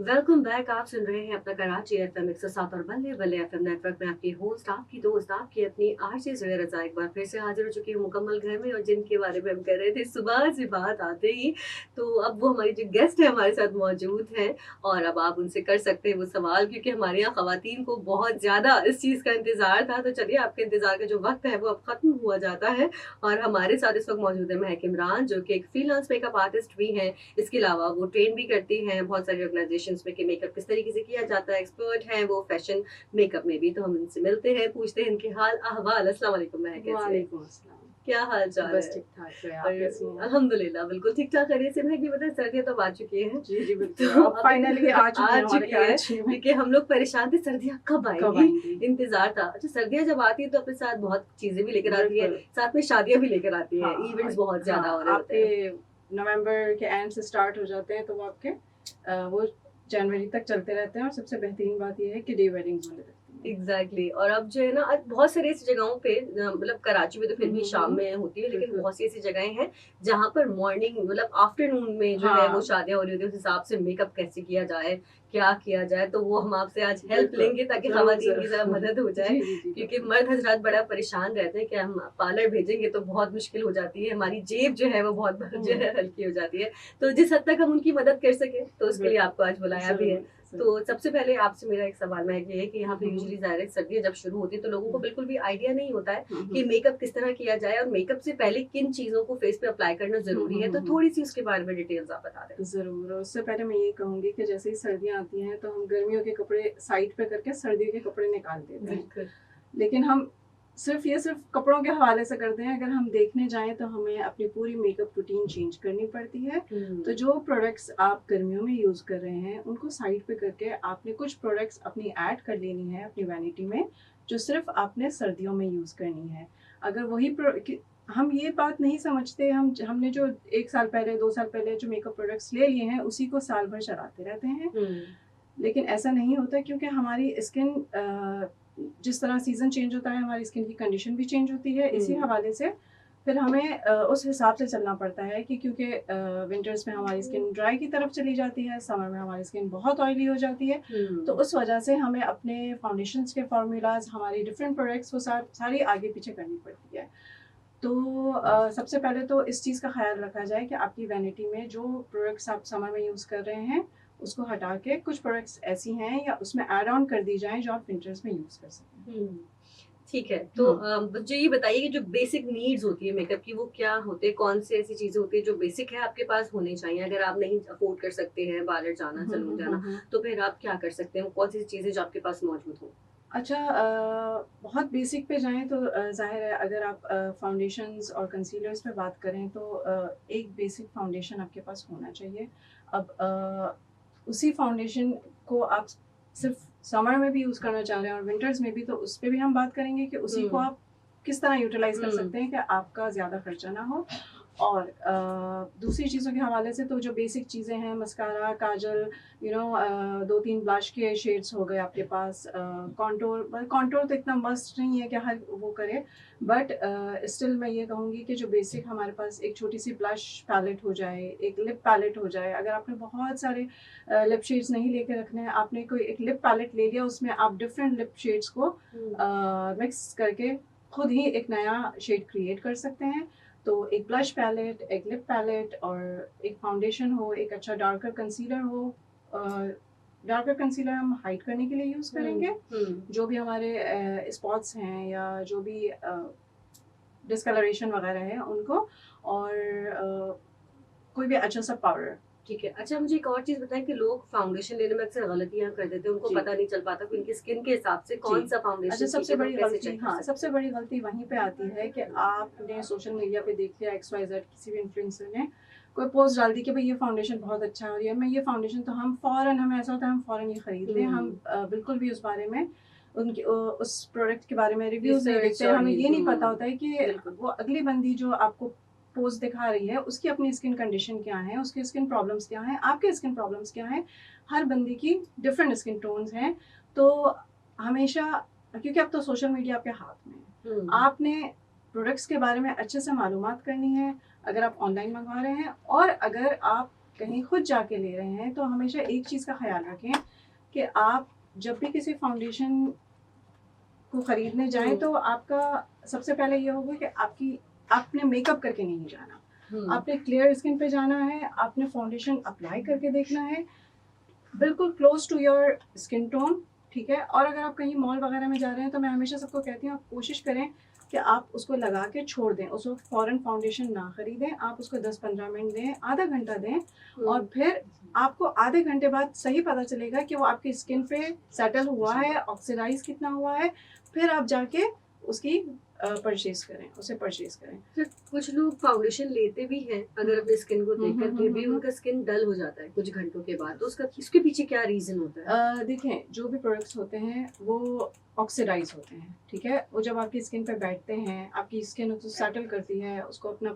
Welcome back. आप सुन रहे हैं अपना कराची एफएम 107 और बल्ले बल्ले एफएम नेटवर्क में आपकी होस्ट, आपकी दोस्त, आपकी अपनी आरजे ज़ुहैर रज़ा एक बार फिर से हाजिर हो चुकी हूँ मुकम्मल घर में। और जिनके बारे में हम कर रहे थे सुबह से बात आते ही, तो अब वो हमारी जो गेस्ट है हमारे साथ मौजूद हैं। और अब आप उनसे कर सकते हैं वो सवाल, क्योंकि हमारे यहाँ ख़वातीन को बहुत ज़्यादा इस चीज़ का इंतज़ार था। तो चलिए, आपके इंतज़ार का जो वक्त है वो अब ख़त्म हुआ जाता है। और हमारे साथ इस वक्त मौजूद है महक इमरान, जो कि एक फ्रीलांस मेकअप आर्टिस्ट भी हैं। इसके अलावा वो ट्रेन भी करती हैं बहुत सारी ऑर्गेनाइजेशंस में कि मेकअप किस तरीके से किया जाता है। एक्सपर्ट हैं वो फैशन मेकअप में भी। तो हम इनसे मिलते हैं, पूछते हैं इनके हाल अहवाल। अस्सलाम वालेकुम महक, कैसी हैं? वालेकुम अस्सलाम। क्या हाल चाल बस है? ठीक-ठाक है, आप कैसी और हैं? अल्हम्दुलिल्लाह बिल्कुल ठीक ठाक। खैरियत से। महक, ये बताएं, सर्दियाँ तो अब आ चुकी हैं। जी, जी, बिल्कुल, तो अब अभी फाइनली आ चुकी आ हैं हमारे चुकी है, कराची में। क्योंकि हम लोग परेशान थे सर्दियाँ कब कब आएंगी। आएँगी? इंतजार था। अच्छा, सर्दियाँ जब आती है तो अपने साथ बहुत चीजें भी लेकर आती है, बिल्कुल, साथ में शादियां भी लेकर आती है, हाँ, इवेंट्स बहुत ज्यादा हो हाँ, रहे होते हैं। आपके नवंबर के एंड से स्टार्ट हो जाते हैं, तो वो आपके वो जनवरी तक चलते रहते हैं और सबसे बेहतरीन बात ये है कि डे वेडिंग्स होने लगती हैं। एग्जैक्टली और अब जो है ना, आज बहुत सारी ऐसी जगहों पे मतलब कराची में तो फिर हुँ, भी हुँ, शाम हुँ, में होती है, लेकिन बिल्कुल, बहुत सी ऐसी जगहें हैं जहाँ पर मॉर्निंग मतलब आफ्टरनून में जो है वो हाँ, शादियां हो रही होती है। उस हिसाब से मेकअप कैसे किया जाए, क्या किया जाए, तो वो हम आपसे आज हेल्प बिल्कुल, लेंगे ताकि ज़रूर, खवातीन की जरा ज़रूर। मदद हो जाए। जी, जी, जी, क्योंकि बिल्कुल। मर्द हजरात बड़ा परेशान रहते हैं कि हम पार्लर भेजेंगे तो बहुत मुश्किल हो जाती है, हमारी जेब जो है वो बहुत जो हुँ, है हल्की हो जाती है। तो जिस हद तक हम उनकी मदद कर सके, तो उसके लिए बिल्कुल, आपको आज बुलाया भी है। ज़रूर, तो ज़रूर। सबसे पहले आपसे मेरा एक सवाल महक ये है कि यहाँ हुँ, पे हुँ, यूजुअली ज़ाहिर है सर्दियाँ जब शुरू होती है तो लोगों को हुँ, बिल्कुल भी आइडिया नहीं होता है हुँ, कि हुँ, मेकअप किस तरह किया जाए और मेकअप से पहले किन चीज़ों को फेस पे अप्लाई करना हुँ, ज़रूरी हुँ, है। हुँ, तो हुँ। थोड़ी-सी उसके बारे में डिटेल्स आप बता दें। ज़रूर, उससे पहले मैं ये कहूँगी कि जैसे ही सर्दियाँ आती हैं तो हम गर्मियों के कपड़े साइड पे करके सर्दियों के कपड़े निकाल देते हैं। बिल्कुल। लेकिन हम सिर्फ़ कपड़ों के हवाले से करते हैं, अगर हम देखने जाएँ तो हमें अपनी पूरी मेकअप रूटीन चेंज करनी पड़ती है। तो हुँ, जो प्रोडक्ट्स आप गर्मियों में यूज़ कर रहे हैं, उनको साइड पे करके आपने कुछ प्रोडक्ट्स अपनी ऐड कर लेनी है अपनी वैनिटी में, जो सिर्फ़ आपने सर्दियों में यूज़ करनी है। अगर वही प्रो कि हम ये बात नहीं समझते, हमने जो 1 साल पहले, 2 साल पहले जो मेकअप प्रोडक्ट्स ले लिए हैं, उसी को साल भर चलाते रहते हैं। हुँ, लेकिन ऐसा नहीं होता, क्योंकि हमारी स्किन जिस तरह सीज़न चेंज होता है, हमारी स्किन की कंडीशन भी चेंज होती है। इसी हुँ, हवाले से फिर हमें उस हिसाब से चलना पड़ता है कि क्योंकि विंटर्स में हमारी स्किन ड्राई की तरफ चली जाती है, समर में हमारी स्किन बहुत ऑयली हो जाती है। तो हुँ, उस वजह से हमें अपने फाउंडेशंस के फ़ॉर्मूलाज़, हमारी डिफ़रेंट प्रोडक्ट्स, वो सारी आगे-पीछे करनी पड़ती है। तो सबसे पहले तो इस चीज़ का ख़्याल रखा जाए कि आपकी वैनिटी में जो प्रोडक्ट्स आप समर में यूज़ कर रहे हैं, उसको हटा के कुछ प्रोडक्ट्स ऐसी हैं या उसमें ऐड ऑन कर दी जाएँ जो आप विंटर्स में यूज़ कर सकें। हुँ। ठीक है, तो हुँ। मुझे ये बताइए कि जो बेसिक नीड्स होती है मेकअप की वो क्या होते हैं? कौन-सी ऐसी चीज़ें होती हैं जो बेसिक है आपके पास होनी चाहिए? अगर आप नहीं अफ़ोर्ड कर सकते हैं पार्लर जाना, हुँ, सैलून हुँ, हुँ, जाना, हुँ। तो फिर आप क्या कर सकते हैं? वो कौन-सी चीज़ें जो आपके पास मौजूद हों? अच्छा, बहुत बेसिक पे जाएँ तो ज़ाहिर है, अगर आप फाउंडेशंस और कंसीलर्स पे बात करें तो एक बेसिक फाउंडेशन आपके पास होना चाहिए। अब उसी फाउंडेशन को आप सिर्फ़ समर में भी यूज़ करना चाह रहे हैं और विंटर्स में भी, तो उस पे भी हम बात करेंगे कि उसी को हुँ, आप किस तरह यूटिलाइज़ कर हुँ, सकते हैं कि आपका ज़्यादा खर्चा ना हो। और दूसरी चीज़ों के हवाले से तो जो बेसिक चीज़ें हैं, मस्कारा, काजल, 2-3 ब्लश के शेड्स हो गए आपके पास, कॉन्टूर तो इतना मस्ट नहीं है कि हर वो करे, बट स्टिल मैं ये कहूँगी कि जो बेसिक हमारे पास एक छोटी-सी ब्लश पैलेट हो जाए, एक लिप पैलेट हो जाए। अगर आपने बहुत सारे लिप शेड्स नहीं लेके रखने हैं, आपने कोई एक लिप पैलेट ले लिया, उसमें आप डिफरेंट लिप शेड्स को हुँ, मिक्स करके खुद ही एक नया शेड क्रिएट कर सकते हैं। तो एक ब्लश पैलेट, एक लिप पैलेट और एक फाउंडेशन हो, एक अच्छा डार्कर कंसीलर हो। अ, डार्कर कंसीलर हम हाइड करने के लिए यूज़ हुँ, करेंगे, हुँ। जो भी हमारे स्पॉट्स हैं या जो भी डिस्कलरेशन वगैरह है उनको। और कोई भी अच्छा सा पाउडर। ठीक है। अच्छा, मुझे एक और चीज़ बताएँ कि लोग फाउंडेशन लेने में अक्सर गलतियाँ कर देते हैं। उनको जी। पता नहीं चल पाता कि उनकी स्किन के हिसाब से जी। कौन-सा अच्छा, फाउंडेशन ठीक सबसे है, तो हम बड़ी कैसे गलती, चेक कर हाँ, सकते सबसे हैं? बड़ी गलती वहीं पे आती है कि आपने सोशल मीडिया पे देख लिया, XYZ किसी भी इन्फ्लुएंसर ने कोई पोस्ट डाल दी कि भई ये फाउंडेशन बहुत अच्छा है और ये फाउंडेशन, तो हमें ऐसा होता है, हम फ़ौरन ये खरीद लें। हम हुँ, बिल्कुल भी उस बारे में उस प्रोडक्ट के बारे में रिव्यूज़ नहीं रिसर्च देखते। और हमें ये ये नहीं पता हुँ, होता है कि बिल्कुल। वो अगली बंदी जो आपको पोस्ट दिखा रही है, उसकी अपनी स्किन कंडीशन क्या है, उसकी स्किन प्रॉब्लम्स क्या हैं, आपके स्किन प्रॉब्लम्स क्या हैं। हर बंदे की डिफरेंट स्किन टोन्स हैं। तो हमेशा, क्योंकि अब तो सोशल मीडिया आपके हाथ में है। हुँ, आपने प्रोडक्ट्स के बारे में अच्छे से मालूमात करनी है, अगर आप ऑनलाइन मँगवा रहे हैं, और अगर आप कहीं खुद जाके ले रहे हैं तो हमेशा एक चीज़ का ख्याल रखें कि आप जब भी किसी फाउंडेशन को खरीदने जाएं तो आपका सबसे पहले ये होगा कि आपने मेकअप करके नहीं जाना, आपने क्लियर स्किन पे जाना है, आपने फाउंडेशन अप्लाई करके देखना है बिल्कुल close to your skin tone, ठीक है। और अगर आप कहीं मॉल वगैरह में जा रहे हैं तो मैं हमेशा सबको कहती हूँ आप कोशिश करें कि आप उसको लगा के छोड़ दें, उस वक्त फ़ौरन फाउंडेशन ना खरीदें, आप उसको 10-15 मिनट दें, आधा घंटा दें और फिर आपको आधे घंटे बाद सही पता चलेगा कि वो आपकी स्किन पे सेटल हुआ है, ऑक्सीडाइज कितना हुआ है, फिर आप जाके उसकी परचेज करें, उसे परचेज करें। फिर कुछ लोग फाउंडेशन लेते भी हैं अगर अपनी स्किन को देख कर, फिर भी उनका स्किन डल हो जाता है कुछ घंटों के बाद, तो उसका इसके पीछे क्या रीजन होता है? देखें, जो भी प्रोडक्ट्स होते हैं वो ऑक्सीडाइज होते हैं, ठीक है। वो जब आपकी स्किन पे बैठते हैं, आपकी स्किन उसको सेटल करती है, उसको अपना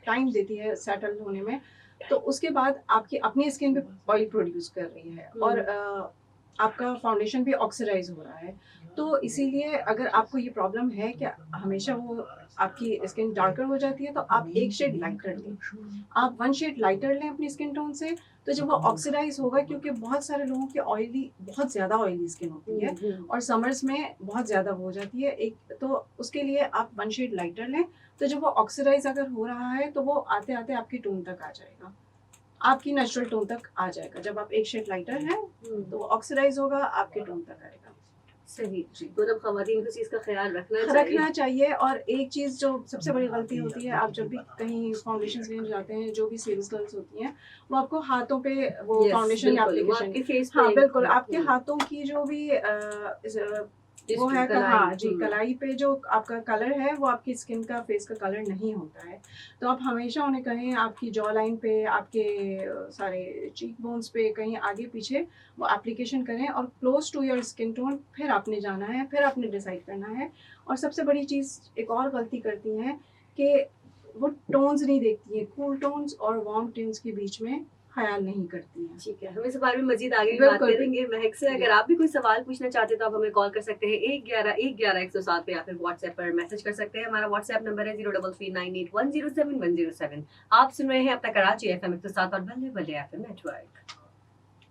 टाइम देती है सेटल होने में, तो उसके बाद आपकी अपनी स्किन भी ऑयल प्रोड्यूस कर रही है और आपका फाउंडेशन भी ऑक्सीडाइज हो रहा है। तो इसीलिए अगर आपको ये प्रॉब्लम है कि हमेशा वो आपकी स्किन डार्कर हो जाती है तो आप एक शेड लाइटर लें, आप 1 शेड लाइटर लें अपनी स्किन टोन से, तो जब वो ऑक्सीडाइज होगा, क्योंकि बहुत सारे लोगों की बहुत ज़्यादा ऑयली स्किन होती है और समर्स में बहुत ज़्यादा हो जाती है एक, तो उसके लिए आप 1 शेड लाइटर लें, तो जब वो ऑक्सीडाइज अगर हो रहा है तो वो आते आते आपकी टोन तक आ जाएगा, आपकी नेचुरल टोन तक आ जाएगा। जब आप एक शेड लाइटर हैं तो ऑक्सीडाइज होगा, आपके टोन तक आएगा। सही जी, मतलब खवातीन को चीज़ का ख्याल रखना चाहिए। और एक चीज़ जो सबसे बड़ी गलती होती है, आप जब भी कहीं फाउंडेशन लेने जाते हैं, जो भी सेल्स गर्ल्स होती हैं, वो आपको हाथों पे वो फाउंडेशन एप्लीकेशन, हाँ बिल्कुल, आपके हाथों की जो भी वो है हाँ जी, कलाई पे जो आपका कलर है वो आपकी स्किन का, फेस का कलर नहीं होता है। तो आप हमेशा उन्हें कहें आपकी जॉ लाइन पे, आपके सारे चीक बोन्स पे, कहीं आगे पीछे वो एप्लीकेशन करें और close to your skin tone फिर आपने जाना है, फिर आपने डिसाइड करना है। और सबसे बड़ी चीज़ एक और गलती करती हैं कि वो टोन्स नहीं देखती हैं, कूल टोन्स और वार्म टोन्स के बीच में ख्याल नहीं करती हैं। ठीक है, हम इस बारे में मजीद आगे भी बात करेंगे महक से। अगर आप भी कोई सवाल पूछना चाहते हैं तो आप हमें कॉल कर सकते हैं 111-111-107 पे, या फिर व्हाट्सएप पर मैसेज कर सकते हैं। हमारा व्हाट्सएप नंबर है 03398107 आप सुन रहे हैं अपना कराची एफएम 107 और बल्ले बल्ले एफएम नेटवर्क।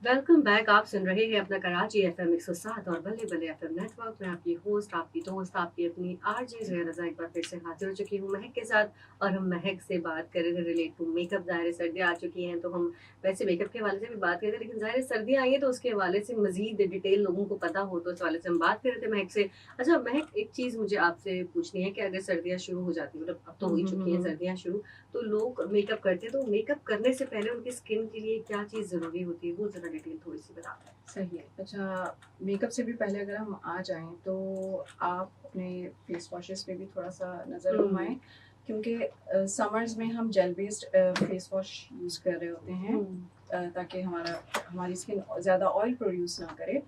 वेलकम बैक, आप सुन रहे हैं अपना कराची एफएम 107 और बल्ले बल्ले एफएम नेटवर्क में आपकी होस्ट, आपकी दोस्त, आपकी अपनी आरजे ज़ुहैर रज़ा एक बार फिर से हाजिर हो चुकी हूँ महक के साथ। और हम महक से बात कर रहे थे रिलेट टू मेकअप। ज़ाहिर सर्दियाँ आ चुकी हैं तो हम वैसे मेकअप के हवाले से भी बात कर रहे थे, लेकिन ज़ाहिर सर्दियाँ आई है तो उसके हवाले से मजीद डिटेल लोगों को पता हो, तो इस हवाले से हम बात कर रहे थे महक से। अच्छा महक, एक चीज़ मुझे आपसे पूछनी है कि अगर सर्दियाँ शुरू हो जाती, मतलब अब तो हो ही चुकी हैं सर्दियाँ शुरू, तो लोग मेकअप करते हैं, तो मेकअप करने से पहले उनकी स्किन के लिए क्या चीज़ ज़रूरी होती है, वो ज़रा डिटेल थोड़ी सी बता दें। सही है। अच्छा, मेकअप से भी पहले अगर हम आ जाएं तो आप अपने फेस वॉशेस पे भी थोड़ा सा नज़र घुमाएं, क्योंकि समर्स में हम gel based face wash use कर रहे होते हैं ताकि हमारी स्किन ज़्यादा ऑयल प्रोड्यूस ना करे।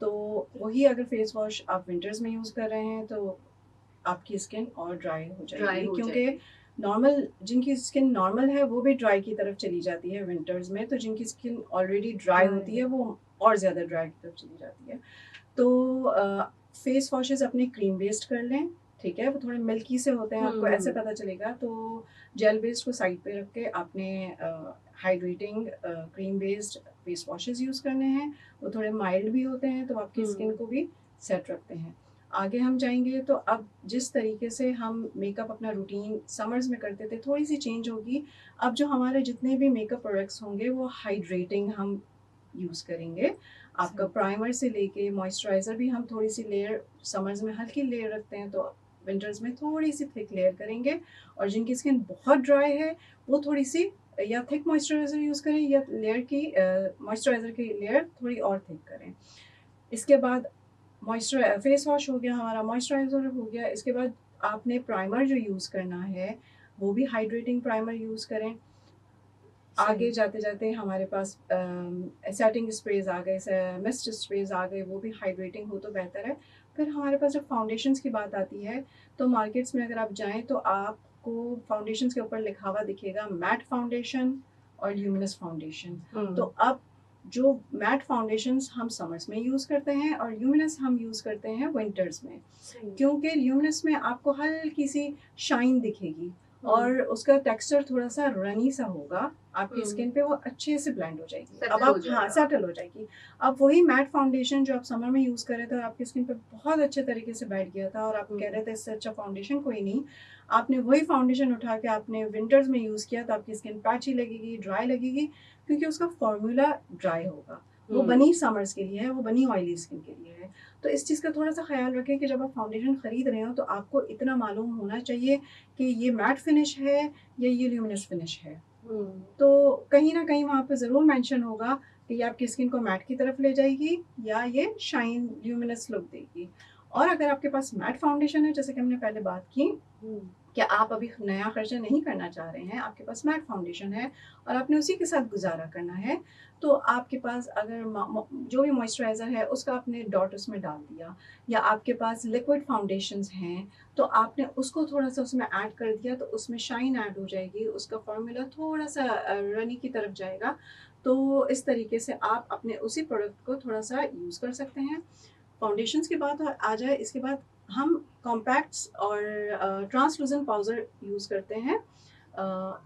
तो वही अगर फेस वॉश आप विंटर्स में यूज़ कर रहे हैं तो आपकी स्किन और ड्राई हो जाएगी, क्योंकि नॉर्मल, जिनकी स्किन नॉर्मल है वो भी ड्राई की तरफ चली जाती है विंटर्स में, तो जिनकी स्किन ऑलरेडी ड्राई होती है वो और ज़्यादा ड्राई की तरफ चली जाती है। तो फेस वॉशेस अपने क्रीम बेस्ड कर लें, ठीक है, वो थोड़े मिल्की से होते हैं, आपको ऐसे पता चलेगा। तो जेल बेस्ड को साइड पे रख के आपने hydrating cream based face washes use करने हैं, वो थोड़े माइल्ड भी होते हैं तो आपकी स्किन को भी सेट रखते हैं। आगे हम जाएंगे तो अब जिस तरीके से हम मेकअप अपना रूटीन समर्स में करते थे थोड़ी सी चेंज होगी। अब जो हमारे जितने भी मेकअप प्रोडक्ट्स होंगे वो हाइड्रेटिंग हम यूज़ करेंगे। आपका प्राइमर से लेके मॉइस्चराइज़र भी हम थोड़ी सी लेयर समर्स में हल्की लेयर रखते हैं, तो विंटर्स में थोड़ी सी थिक लेयर करेंगे। और जिनकी स्किन बहुत ड्राई है वो थोड़ी सी या थिक मॉइस्चराइज़र यूज़ करें या लेयर की मॉइस्चराइज़र की लेयर थोड़ी और थिक करें। इसके बाद फेस वॉश हो गया हमारा, मॉइस्चराइज़र हो गया। इसके बाद आपने प्राइमर जो यूज़ करना है वो भी हाइड्रेटिंग प्राइमर यूज़ करें। आगे जाते जाते हमारे पास सेटिंग स्प्रेज आ गए, मिस्ट स्प्रेज आ गए, वो भी हाइड्रेटिंग हो तो बेहतर है। फिर हमारे पास जब फाउंडेशंस की बात आती है तो मार्केट्स में अगर आप जाएं तो आपको फाउंडेशंस के ऊपर लिखा हुआ दिखेगा मैट फाउंडेशन और ल्यूमिनस फाउंडेशन। तो अब जो मैट फाउंडेशंस हम समर्स में यूज़ करते हैं और ल्यूमिनस हम यूज़ करते हैं विंटर्स में, क्योंकि ल्यूमिनस में आपको हल्की सी शाइन दिखेगी और उसका टेक्सचर थोड़ा-सा रनी सा होगा, आपकी हुँ। स्किन पे वो अच्छे से ब्लेंड हो जाएगी। अब सेटल हो आप हाँ, जाएगा। सेटल हो जाएगी। अब वही मैट फाउंडेशन जो आप समर में यूज़ कर रहे थे और आपकी स्किन पे बहुत अच्छे तरीके से बैठ गया था और आप कह हुँ। रहे थे इससे अच्छा फाउंडेशन कोई नहीं। आपने वही फाउंडेशन उठा के आपने विंटर्स में यूज़ किया तो आपकी स्किन पैची लगेगी, ड्राई लगेगी क्योंकि उसका फ़ॉर्मूला ड्राई होगा। वो हुँ। बनी समर्स के लिए है, वो बनी ऑयली स्किन के लिए है। तो इस चीज़ का थोड़ा-सा ख़्याल रखें कि जब आप फाउंडेशन खरीद रहे हो तो आपको इतना मालूम होना चाहिए कि ये मैट फिनिश है या ये ल्यूमिनस फिनिश है। हुँ। तो कहीं न कहीं वहाँ पे ज़रूर मेंशन होगा कि ये आपकी स्किन को मैट की तरफ ले जाएगी या ये शाइन ल्यूमिनस लुक देगी। और अगर आपके पास मैट फाउंडेशन है, जैसे कि हमने पहले बात की, हुँ। कि आप अभी नया खर्चा नहीं करना चाह रहे हैं, आपके पास मैट फाउंडेशन है और आपने उसी के साथ गुज़ारा करना है, तो आपके पास अगर जो भी मॉइस्चराइज़र है उसका आपने डॉट उसमें डाल दिया या आपके पास लिक्विड फाउंडेशंस हैं, तो आपने उसको थोड़ा-सा उसमें ऐड कर दिया तो उसमें शाइन ऐड हो जाएगी, उसका फ़ॉर्मूला थोड़ा-सा रनी की तरफ जाएगा। तो इस तरीके से आप अपने उसी प्रोडक्ट को थोड़ा-सा यूज़ कर सकते हैं। फाउंडेशंस की बात आ जाए, इसके बाद हम कॉम्पैक्ट्स और ट्रांसलूसेंट पाउडर यूज़ करते हैं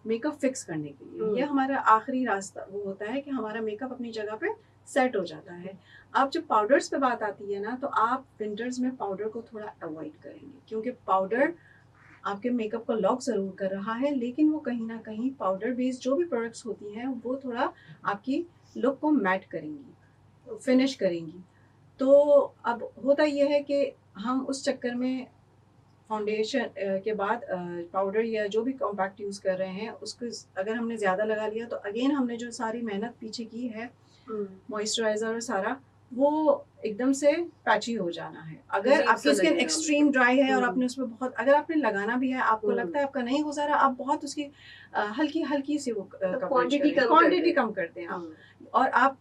मेकअप फिक्स करने के लिए। ये हुँ। हमारा आखिरी रास्ता वो होता है कि हमारा मेकअप अपनी जगह पे सेट हो जाता है। अब जब पाउडर्स पे बात आती है ना, तो आप विंटर्स में पाउडर को थोड़ा अवॉइड करेंगे क्योंकि पाउडर आपके मेकअप को लॉक ज़रूर कर रहा है, लेकिन वो कहीं न कहीं पाउडर बेस्ड जो भी प्रोडक्ट्स होती हैं, वो थोड़ा आपकी लुक को मैट करेंगी, फिनिश करेंगी। तो अब होता ये है कि हम उस चक्कर में फाउंडेशन के बाद पाउडर या जो भी कॉम्पैक्ट यूज़ कर रहे हैं उसको अगर हमने ज़्यादा लगा लिया तो अगेन हमने जो सारी मेहनत पीछे की है हुँ। मॉइस्चराइज़र और सारा वो एकदम से पैची हो जाना है। अगर अजीब-सा आपकी स्किन लगेगा एक्सट्रीम हमको। ड्राई है और हुँ। आपने उसमें बहुत अगर आपने लगाना भी है, आपको हुँ। लगता है आपका नहीं गुज़ारा, आप बहुत उसकी हल्की-हल्की सी वो तो कवरेज क्वांटिटी करें, कम कर क्वांटिटी दें। कम कर दें आप। हुँ। और आप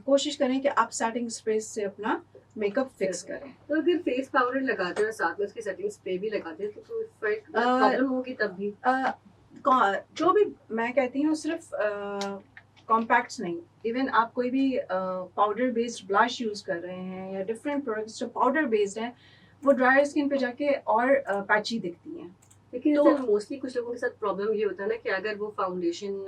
कोशिश करें कि आप सेटिंग स्प्रे से अपना मेकअप फिक्स करें। तो अगर फेस पाउडर लगाते हैं और साथ में उसकी सेटिंग स्प्रे भी लगाते हैं तो कोई फ़र्क अ, प्रॉब्लम होगी तब भी? अ, जो भी मैं कहती हूँ सिर्फ कॉम्पैक्ट्स नहीं, इवन आप कोई भी पाउडर बेस्ड ब्लश यूज़ कर रहे हैं या डिफरेंट प्रोडक्ट्स जो पाउडर बेस्ड हैं, वो ड्राई स्किन पे जाके और पैची दिखती हैं। लेकिन तो जैसे मोस्टली कुछ लोगों के साथ प्रॉब्लम ये होता है ना कि अगर वो फाउंडेशन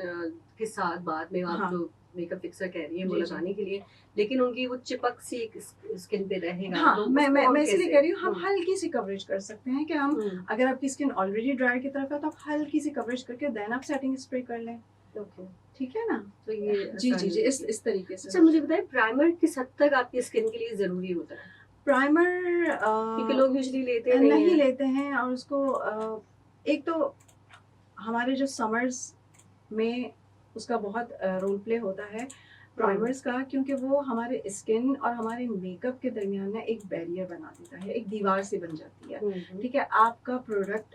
के साथ बाद में आप हाँ, जो मेकअप फिक्सर कह रही हैं वो जी, जी। लगाने के लिए, लेकिन उनकी वो चिपक सी एक स्किन पे रहेगा, हाँ, तो मैं उसको हम मैं इसीलिए कैसे? कह रही हूँ हम हुँ। हल्की सी कवरेज कर सकते हैं कि हम हुँ। अगर आपकी स्किन ऑलरेडी ड्राई की तरफ है तो आप हल्की सी कवरेज करके देन आप सेटिंग स्प्रे कर लें, ओके। ठीक है ना? तो ये जी, जी, आसानी जी, रहेगी। इस तरीके से अच्छा हो मुझे जाए। बताइए प्राइमर किस हद तक आपकी स्किन के लिए ज़रूरी होता है? प्राइमर क्योंकि लोग यूजुअली लेते नहीं नहीं हैं। लेते हैं और उसको एक तो हमारे जो समर्स में उसका बहुत रोल प्ले होता है हुँ। प्राइमर्स का, क्योंकि वो हमारे स्किन और हमारे मेकअप के दरमियान ना एक बैरियर बना देता है, एक दीवार सी बन जाती है। हुँ, हुँ। ठीक है, आपका प्रोडक्ट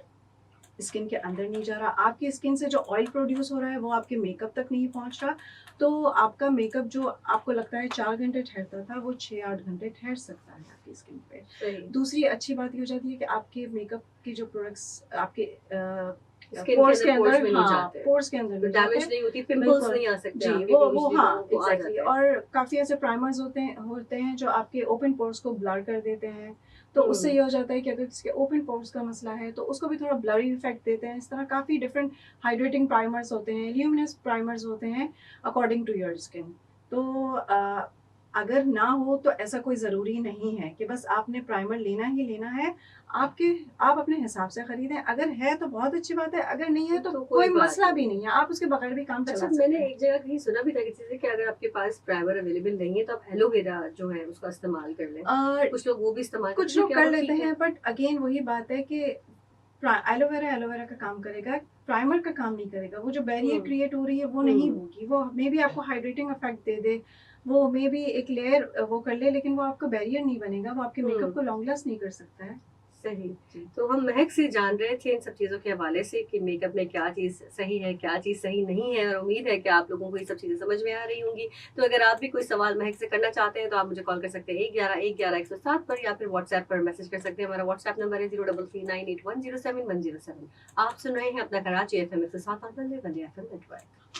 स्किन के अंदर नहीं जा रहा, आपकी स्किन से जो ऑयल प्रोड्यूस हो रहा है वो आपके मेकअप तक नहीं पहुंच रहा, तो आपका मेकअप जो आपको लगता है 4 घंटे ठहरता था वो 6-8 घंटे ठहर सकता है आपकी स्किन पे। सही। दूसरी अच्छी बात ये हो जाती है कि आपके मेकअप के जो प्रोडक्ट्स आपके स्किन के पोर्स के अंदर पोर्स अंदर, में नहीं हाँ, जाते। पोर्स के अंदर तो नहीं डैमेज जाते। नहीं होती, पिंपल्स बिल्कुल। नहीं आ सकते जी, आपके, वो तो यूजुअली हाँ, लोगों को आ एग्ज़ैक्टली। जाता है। और काफ़ी ऐसे प्राइमर्स होते हैं जो आपके ओपन पोर्स को ब्लर कर देते हैं। तो उससे हुँ। ये हो जाता है कि अगर किसी के ओपन पोर्स का मसला है तो उसको भी थोड़ा ब्लरी इफेक्ट देते हैं। इस तरह काफ़ी डिफरेंट हाइड्रेटिंग प्राइमर्स होते हैं, ल्यूमिनस प्राइमर्स होते हैं अकॉर्डिंग टू योर स्किन। तो अगर ना हो तो ऐसा कोई ज़रूरी नहीं है कि बस आपने प्राइमर लेना ही लेना है। आपके आप अपने हिसाब से खरीदें, अगर है तो बहुत अच्छी बात है, अगर नहीं है तो तो कोई कोई बात मसला भी नहीं। नहीं है, आप उसके बगैर भी काम अच्छा चला सकते मैंने हैं। एक जगह कहीं सुना भी था किसी से कि अगर आपके पास प्राइमर अवेलेबल नहीं है तो आप एलोवेरा जो है उसका इस्तेमाल कर लें। अ, कुछ लोग वो भी इस्तेमाल करते कुछ हैं, तो लोग क्या कर वो लेते ठीक है? हैं बट अगेन वही बात है कि एलोवेरा एलोवेरा का काम करेगा, प्राइमर का काम नहीं करेगा। वो जो बैरियर हुँ। क्रिएट हो रही है वो नहीं हुँ। होगी, वो मे बी आपको हाइड्रेटिंग इफेक्ट दे दे, वो मे बी एक लेयर वो कर ले, लेकिन वो आपका बैरियर नहीं बनेगा, वो आपके मेकअप हुँ। को लॉन्ग लास्ट नहीं कर सकता है। सही। जी। तो हम महक से जान रहे थे इन सब चीज़ों के हवाले से कि मेकअप में क्या चीज़ सही है, क्या चीज़ सही नहीं है, और उम्मीद है कि आप लोगों को ये सब चीज़ें समझ में आ रही होंगी। तो अगर आप भी कोई सवाल महक से करना चाहते हैं तो आप मुझे कॉल कर सकते हैं 111-111-107 पर, या फिर व्हाट्सएप पर मैसेज कर सकते हैं। हमारा व्हाट्सएप नंबर है 03398107-107। आप सुन रहे हैं अपना कराची एफएम 107 और बल्ले बल्ले एफएम नेटवर्क।